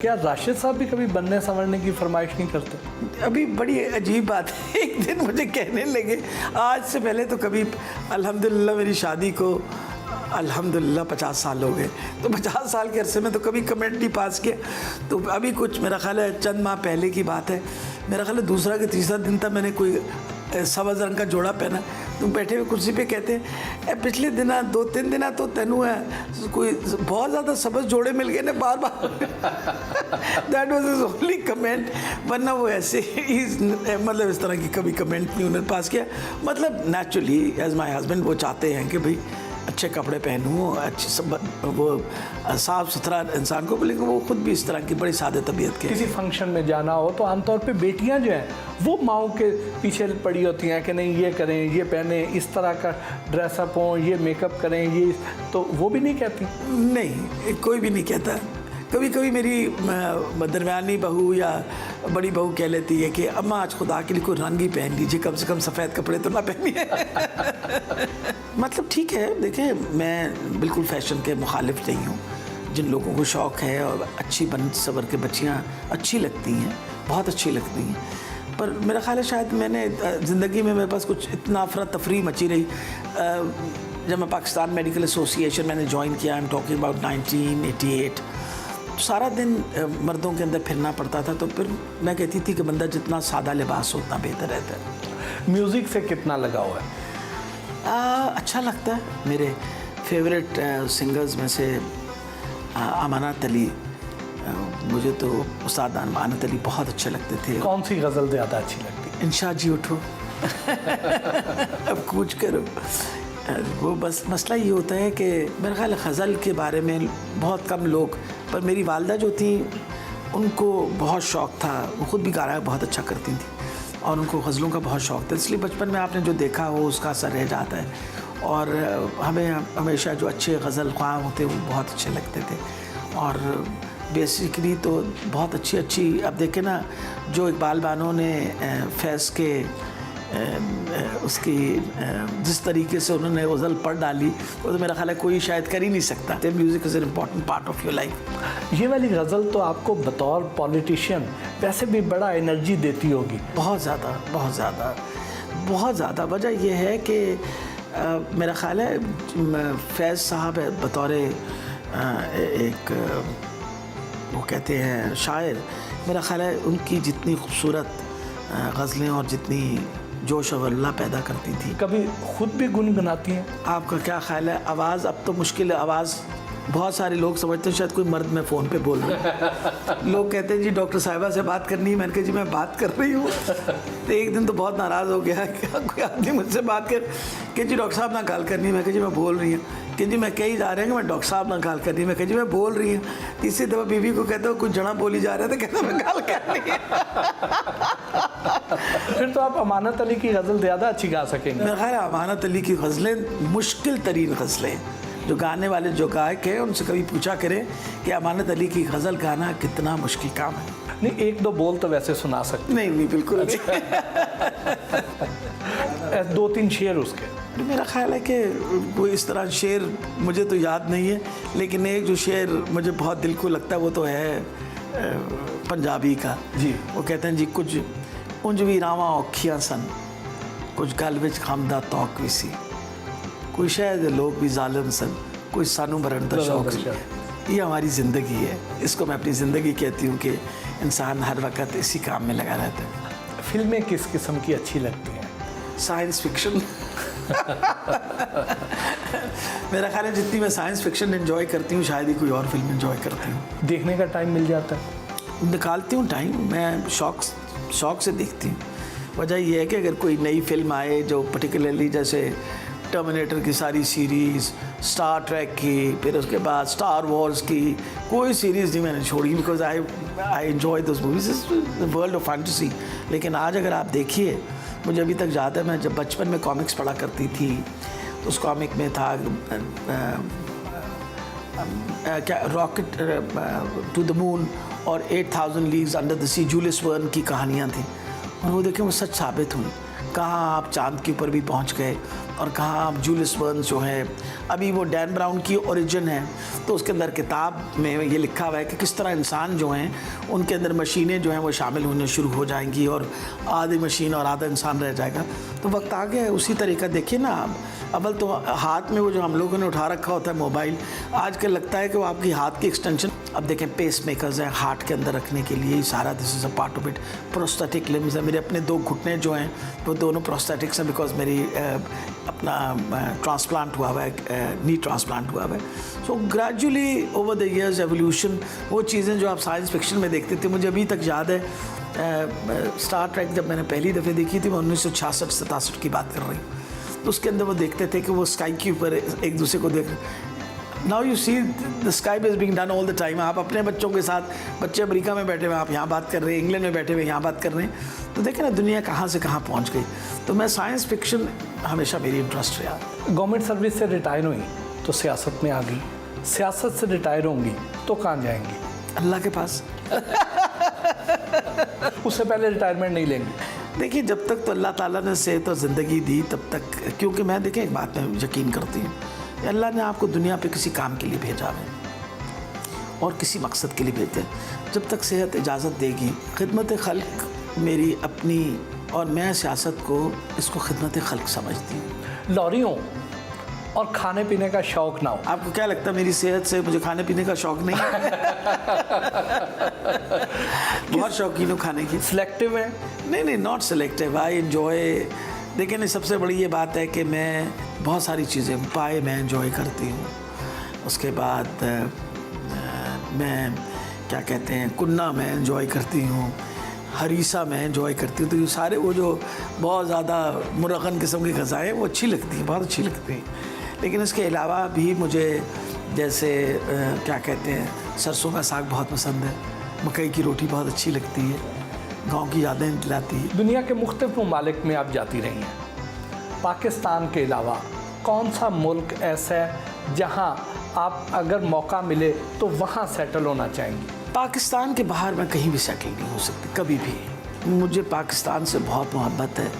क्या राशिद साहब भी कभी बनने संवरने की फरमाइश नहीं करते? अभी बड़ी अजीब बात है, एक दिन मुझे कहने लगे, आज से पहले तो कभी, अल्हम्दुलिल्लाह मेरी शादी को अल्हम्दुलिल्लाह 50 साल हो गए, तो 50 साल के अरसे में तो कभी कमेंट नहीं पास किया। तो अभी कुछ मेरा ख्याल है चंद माह पहले की बात है, मेरा ख्याल है दूसरा कि तीसरा दिन था, मैंने कोई सब्ज़ रंग का जोड़ा पहना, तुम बैठे हुए कुर्सी पे कहते हैं पिछले दिन 2-3 दिन तो तेनू है कोई बहुत ज़्यादा सब्ज़ जोड़े मिल गए ने बार बार। That was his only comment, वरना वो ऐसे ही मतलब इस तरह की कभी कमेंट नहीं उन्होंने पास किया। मतलब नेचुरली एज माय हस्बैंड वो चाहते हैं कि भाई अच्छे कपड़े पहनूँ, अच्छी सब वो साफ़ सुथरा इंसान को, लेकिन वो खुद भी इस तरह की बड़ी सादे तबीयत के। किसी फंक्शन में जाना हो तो आमतौर पे बेटियां जो हैं वो माओ के पीछे पड़ी होती हैं कि नहीं ये करें, ये पहने, इस तरह का ड्रेसअप हो, ये मेकअप करें, ये तो वो भी नहीं कहती? नहीं, कोई भी नहीं कहता। कभी कभी मेरी दरमियानी बहू या बड़ी बहू कह लेती है कि अम्मा आज खुदा के लिए कोई रंग ही पहन लीजिए, कम से कम सफ़ेद कपड़े तो ना पहनिए। मतलब ठीक है, देखिए मैं बिल्कुल फ़ैशन के मुखालिफ नहीं हूँ। जिन लोगों को शौक़ है और अच्छी बन सवर के बच्चियाँ अच्छी लगती हैं, बहुत अच्छी लगती हैं, पर मेरा ख्याल है शायद मैंने ज़िंदगी में मेरे पास कुछ इतना अफरा तफरी मची रही। जब मैं पाकिस्तान मेडिकल एसोसिएशन मैंने ज्वाइन किया, आई एम टॉकिंग अबाउट 1988, सारा दिन मर्दों के अंदर फिरना पड़ता था, तो फिर मैं कहती थी कि बंदा जितना सादा लिबास हो उतना बेहतर रहता है। म्यूज़िक से कितना लगाव है? अच्छा लगता है। मेरे फेवरेट सिंगर्स में से अमानत अली, मुझे तो उस्ताद अमानत अली बहुत अच्छे लगते थे। कौन सी गज़ल ज़्यादा अच्छी लगती? इंशा जी उठो अब कूच करो। वो बस मसला ये होता है कि मेरा ख्याल गज़ल के बारे में बहुत कम लोग, पर मेरी वालदा जो थी उनको बहुत शौक़ था, वो ख़ुद भी गाना बहुत अच्छा करती थी और उनको गज़लों का बहुत शौक़ था, इसलिए बचपन में आपने जो देखा हो उसका असर रह जाता है। और हमें हमेशा जो अच्छे गज़ल ख्वाह होते वो बहुत अच्छे लगते थे। और बेसिकली तो बहुत अच्छी अब देखें ना, जो इकबाल बानो ने फैज़ के उसकी जिस तरीके से उन्होंने गज़ल पढ़ डाली, वो तो मेरा ख्याल है कोई शायद कर ही नहीं सकता। तो music is an important part of your life. ये वाली गज़ल तो आपको बतौर पॉलिटिशियन वैसे भी बड़ा एनर्जी देती होगी? बहुत ज़्यादा, बहुत ज़्यादा, बहुत ज़्यादा। वजह यह है कि मेरा ख्याल है फैज़ साहब बतौर एक वो कहते हैं शायर, मेरा ख्याल है उनकी जितनी खूबसूरत गज़लें और जितनी जोश और अल्लाह पैदा करती थी। कभी खुद भी गुनगुनाती हैं? आपका क्या ख्याल है? आवाज़ अब तो मुश्किल है, आवाज़ बहुत सारे लोग समझते हैं शायद कोई मर्द में फ़ोन पे बोल रहा है। लोग कहते हैं जी डॉक्टर साहिबा से बात करनी है, मैंने कहा जी मैं बात कर रही हूँ। तो एक दिन तो बहुत नाराज़ हो गया कि कोई आदमी मुझसे बात कर कि जी डॉक्टर साहब ना कॉल करनी है, मैं कहा जी मैं बोल रही हूँ, कि जी मैं कहीं जा रहे हैं कि मैं डॉक्टर साहब ना कॉल करनी है, मैं कहा जी मैं बोल रही हूँ। तीसरी दफ़ा बीवी को कहता हूँ कुछ जड़ा बोली जा रहा है, तो कहता मैं कॉल करनी है। फिर तो आप अमानत अली की गज़ल ज़्यादा अच्छी गा सकेंगे। मेरा ख्याल है अमानत अली की गज़लें मुश्किल तरीन गज़लें, जो गाने वाले जो गायक हैं उनसे कभी पूछा करें कि अमानत अली की गज़ल गाना कितना मुश्किल काम है। नहीं, एक दो बोल तो वैसे सुना सकते? नहीं बिल्कुल नहीं। 2-3 शेर उसके? मेरा ख्याल है कि कोई इस तरह शेर मुझे तो याद नहीं है, लेकिन एक जो शेर मुझे बहुत दिल को लगता है वो तो है पंजाबी का जी। वो कहते हैं जी कुछ उंज भी रावां औखियां सन, कुछ गल विच खामदा तौक भी सी, कोई शायद लोग भी जालिम सन, कोई सानू मरण दा शौक सी। ये हमारी ज़िंदगी है, इसको मैं अपनी ज़िंदगी कहती हूँ कि इंसान हर वक्त इसी काम में लगा रहता है। फिल्में किस किस्म की अच्छी लगती हैं? Science fiction. मेरा ख्याल है जितनी मैं साइंस फिक्शन एंजॉय करती हूँ शायद ही कोई और फिल्म एंजॉय करती हूँ। देखने का टाइम मिल जाता है? निकालती हूँ टाइम, मैं शौक़ से देखती हूँ। वजह यह है कि अगर कोई नई फिल्म आए जो पर्टिकुलरली जैसे टर्मिनेटर की सारी सीरीज़, स्टार ट्रैक की, फिर उसके बाद स्टार वॉर्स की, कोई सीरीज़ नहीं मैंने छोड़ी, because I enjoy those movies, is world of fantasy. लेकिन आज अगर आप देखिए, मुझे अभी तक याद है मैं जब बचपन में कॉमिक्स पढ़ा करती थी, तो उस कॉमिक में था क्या रॉकेट टू द मून और 8000 leagues under the sea, Julius Verne की कहानियाँ थी, और वो देखें वो सच साबित हुई। कहाँ आप चांद के ऊपर भी पहुँच गए, और कहाँ जूलियस वर्न जो है, अभी वो डैन ब्राउन की ओरिजिन है, तो उसके अंदर किताब में ये लिखा हुआ है कि किस तरह इंसान जो हैं उनके अंदर मशीनें जो हैं वो शामिल होने शुरू हो जाएंगी और आधी मशीन और आधा इंसान रह जाएगा। तो वक्त आ गया है उसी तरीका। देखिए ना, अव्वल तो हाथ में वो जो हम लोगों ने उठा रखा होता है मोबाइल, आजकल लगता है कि वो आपकी हाथ की एक्सटेंशन। अब देखें पेस मेकर्स हैं हार्ट के अंदर रखने के लिए, सारा this is a part of it. Prosthetic limbs है, मेरे अपने 2 घुटने जो हैं वो दोनों प्रोस्थेटिक्स हैं, बिकॉज मेरी अपना ट्रांसप्लांट हुआ हुआ है, नी ट्रांसप्लांट हुआ हुआ है। So gradually over the years evolution, वो चीज़ें जो आप साइंस फिक्शन में देखते थे, मुझे अभी तक याद है स्टार ट्रैक जब मैंने पहली दफ़े देखी थी, मैं 1966-67 की बात कर रही हूँ, तो उसके अंदर वो देखते थे कि वो स्काई के ऊपर एक दूसरे को देख। Now you see the sky is being done all the time. आप अपने बच्चों के साथ, बच्चे अमेरिका में बैठे हुए, आप यहाँ बात कर रहे हैं, इंग्लैंड में बैठे हुए यहाँ बात कर रहे हैं, तो देखें ना दुनिया कहाँ से कहाँ पहुँच गई। तो मैं साइंस फिक्शन हमेशा मेरी इंटरेस्ट रहा। गवर्नमेंट सर्विस से रिटायर हुई तो सियासत में आ गई, सियासत से रिटायर होंगी तो कहाँ जाएंगी? अल्लाह के पास। उससे पहले रिटायरमेंट नहीं लेंगी? देखिए, जब तक तो अल्लाह ताला ने सेहत और ज़िंदगी दी तब तक, क्योंकि मैं देखिए एक बात में यकीन करती हूँ, अल्लाह ने आपको दुनिया पे किसी काम के लिए भेजा है और किसी मकसद के लिए भेजा है। जब तक सेहत इजाज़त देगी, खिदमत खल्क मेरी अपनी, और मैं सियासत को इसको खिदमत खल्क समझती हूँ। लॉरियों और खाने पीने का शौक़ ना हो? आपको क्या लगता है मेरी सेहत से मुझे खाने पीने का शौक़ नहीं है? बहुत शौकीन हूँ खाने की। सिलेक्टिव है? नहीं, नॉट सिलेक्टिव, आई एंजॉय। देखिए, सबसे बड़ी ये बात है कि मैं बहुत सारी चीज़ें, पाए मैं एंजॉय करती हूँ, उसके बाद मैं क्या कहते हैं, कुन्ना मैं एंजॉय करती हूँ, हरीसा मैं एंजॉय करती हूँ। तो ये सारे वो जो बहुत ज़्यादा मुरगन किस्म की ग़ज़ाएँ वो अच्छी लगती हैं, बहुत अच्छी लगती हैं। लेकिन इसके अलावा भी मुझे जैसे क्या कहते हैं, सरसों का साग बहुत पसंद है, मकई की रोटी बहुत अच्छी लगती है, गांव की यादें दिलाती है। दुनिया के मुख्तलिफ ममालिक में आप जाती रही हैं, पाकिस्तान के अलावा कौन सा मुल्क ऐसा है जहां आप अगर मौका मिले तो वहां सेटल होना चाहेंगी? पाकिस्तान के बाहर मैं कहीं भी सेटल नहीं हो सकती कभी भी। मुझे पाकिस्तान से बहुत मोहब्बत है।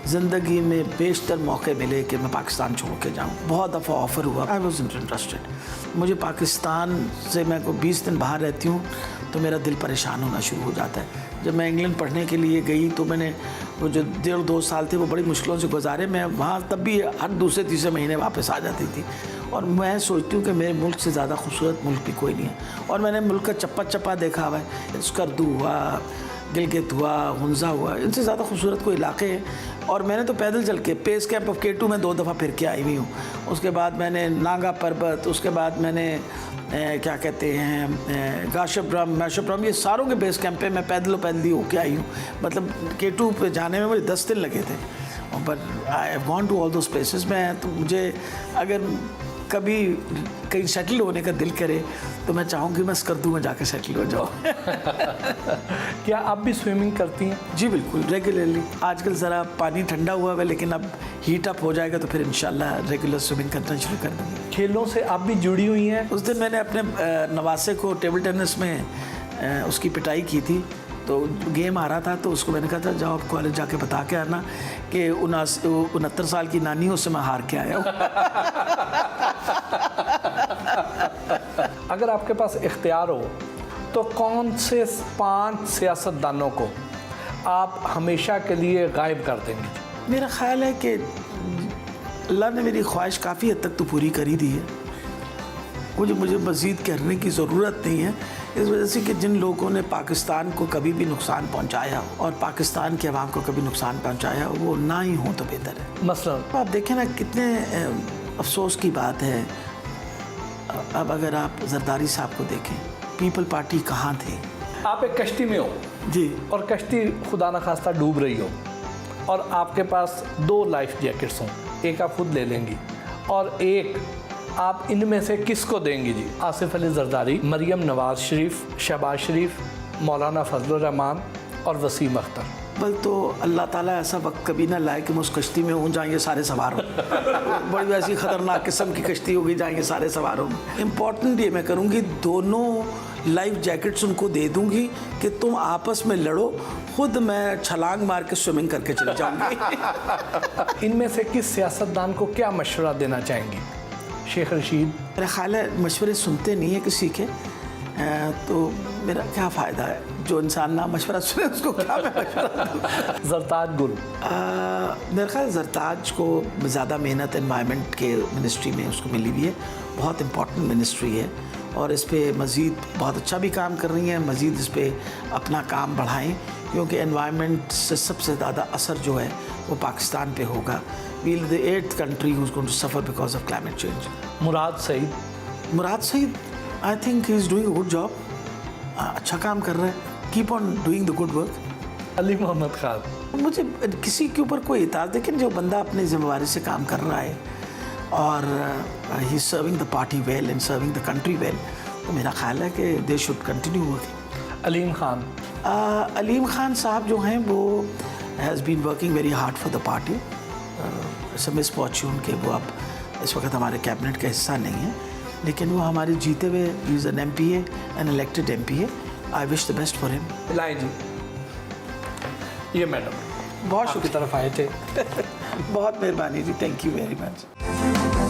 ज़िंदगी में बेशतर मौके मिले कि मैं पाकिस्तान छोड़ के जाऊँ, बहुत दफ़ा ऑफ़र हुआ, आई वॉज इंटरेस्टेड। मुझे पाकिस्तान से, मैं को 20 दिन बाहर रहती हूँ तो मेरा दिल परेशान होना शुरू हो जाता है। जब मैं इंग्लैंड पढ़ने के लिए गई तो मैंने वो जो 1.5-2 साल थे वो बड़ी मुश्किलों से गुजारे। मैं वहाँ तब भी हर दूसरे तीसरे महीने वापस आ जाती थी, और मैं सोचती हूँ कि मेरे मुल्क से ज़्यादा खूबसूरत मुल्क भी कोई नहीं है। और मैंने मुल्क का चप्पा चप्पा देखा हुआ है, स्कर्दू हुआ, गिलगित हुआ, हुंजा हुआ, इनसे ज़्यादा खूबसूरत कोई इलाके हैं। और मैंने तो पैदल चल के बेस कैंप ऑफ K2 में 2 दफ़ा फिर के आई हुई हूँ। उसके बाद मैंने नागा पर्वत, उसके बाद मैंने क्या कहते हैं गाशब्रम, मैशब्रम, ये सारों के बेस कैंप पे मैं पैदल ही होके आई हूँ। मतलब K2 पे जाने में मुझे 10 दिन लगे थे। But I have gone to all those places. मैं तो, मुझे अगर कभी कहीं सेटल होने का दिल करे तो मैं चाहूँगी मैं स्कर्दू में जाकर सेटल हो जाऊँ। क्या आप भी स्विमिंग करती हैं? जी बिल्कुल, रेगुलरली। आजकल ज़रा पानी ठंडा हुआ है, लेकिन अब हीट अप हो जाएगा तो फिर इंशाल्लाह रेगुलर स्विमिंग करना शुरू कर देंगे। खेलों से आप भी जुड़ी हुई हैं? उस दिन मैंने अपने नवासे को टेबल टेनिस में उसकी पिटाई की थी, तो गेम आ रहा था, तो उसको मैंने कहा था जाओ आप कॉलेज जाके बता के आना कि 69 साल की नानी उससे मैं हार के आया हूँ। अगर आपके पास इख्तियार हो तो कौन से 5 सियासतदानों को आप हमेशा के लिए गायब कर देंगे? मेरा ख्याल है कि अल्लाह ने मेरी ख्वाहिश काफ़ी हद तक तो पूरी कर ही दी है। मुझे मज़ीद करने की ज़रूरत नहीं है, इस वजह से कि जिन लोगों ने पाकिस्तान को कभी भी नुकसान पहुंचाया और पाकिस्तान के अवाम को कभी नुकसान पहुंचाया, वो ना ही हो तो बेहतर है। मसलन आप देखें ना, कितने अफसोस की बात है। अब अगर आप जरदारी साहब को देखें, पीपल पार्टी कहाँ थी? आप एक कश्ती में हो जी, और कश्ती खुदा न खास्ता डूब रही हो, और आपके पास 2 लाइफ जैकेट्स हों, एक आप खुद ले लेंगी और एक आप इनमें से किसको देंगी? जी, आसिफ अली जरदारी, मरियम नवाज शरीफ, शहबाज शरीफ, मौलाना फजलुर रहमान और वसीम अख्तर। बल तो अल्लाह ताला ऐसा वक्त कभी ना लाए कि मैं उस कश्ती में हूँ जहाँ ये सारे सवार हों। बड़ी वैसी ख़तरनाक किस्म की कश्ती होगी जहाँ ये सारे सवार हों। इम्पॉर्टेंट ये मैं करूँगी, दोनों लाइफ जैकेट्स उनको दे दूंगी कि तुम आपस में लड़ो, खुद मैं छलांग मार के स्विमिंग करके चले जाऊंगी। इनमें से किस सियासतदान को क्या मशवरा देना चाहेंगी? शेख रशीद। मेरा ख्याल है मशवरे सुनते नहीं है किसी के, तो मेरा क्या फ़ायदा है, जो इंसान ना मशवरा सुने उसको क्या मैं मशवरा दूँ। जरताज गुल। मेरा ख्याल जरताज को ज़्यादा मेहनत एनवायरनमेंट के मिनिस्ट्री में उसको मिली हुई है, बहुत इम्पॉर्टेंट मिनिस्ट्री है और इस पर मज़ीद बहुत अच्छा भी काम कर रही हैं, मज़ीद इस पर अपना काम बढ़ाएं क्योंकि एनवायरनमेंट से सबसे ज़्यादा असर जो है वो पाकिस्तान पे होगा। We will the 8th country who's going to suffer because of climate change. Murad Saeed. Murad Saeed, I think he is doing a good job, अच्छा काम कर रहा है, keep on doing the good work. Ali Mohammad Khan. मुझे किसी के ऊपर कोई इताद, लेकिन जो बंदा अपनी जिम्मेवारी से काम कर रहा है और he serving the party well and serving the country well, तो मेरा ख्याल है कि they should continue working. Aleem Khan. Aleem Khan साहब जो हैं वो has been working very hard for the party. Misfortune के वो अब इस वक्त हमारे कैबिनेट का हिस्सा नहीं है, लेकिन वो हमारे जीते हुए he is an MP, an elected MP। I wish the best for him. लाएं जी, ये मैडम बहुत आपकी तरफ आए थे। बहुत मेहरबानी जी, थैंक यू वेरी मच।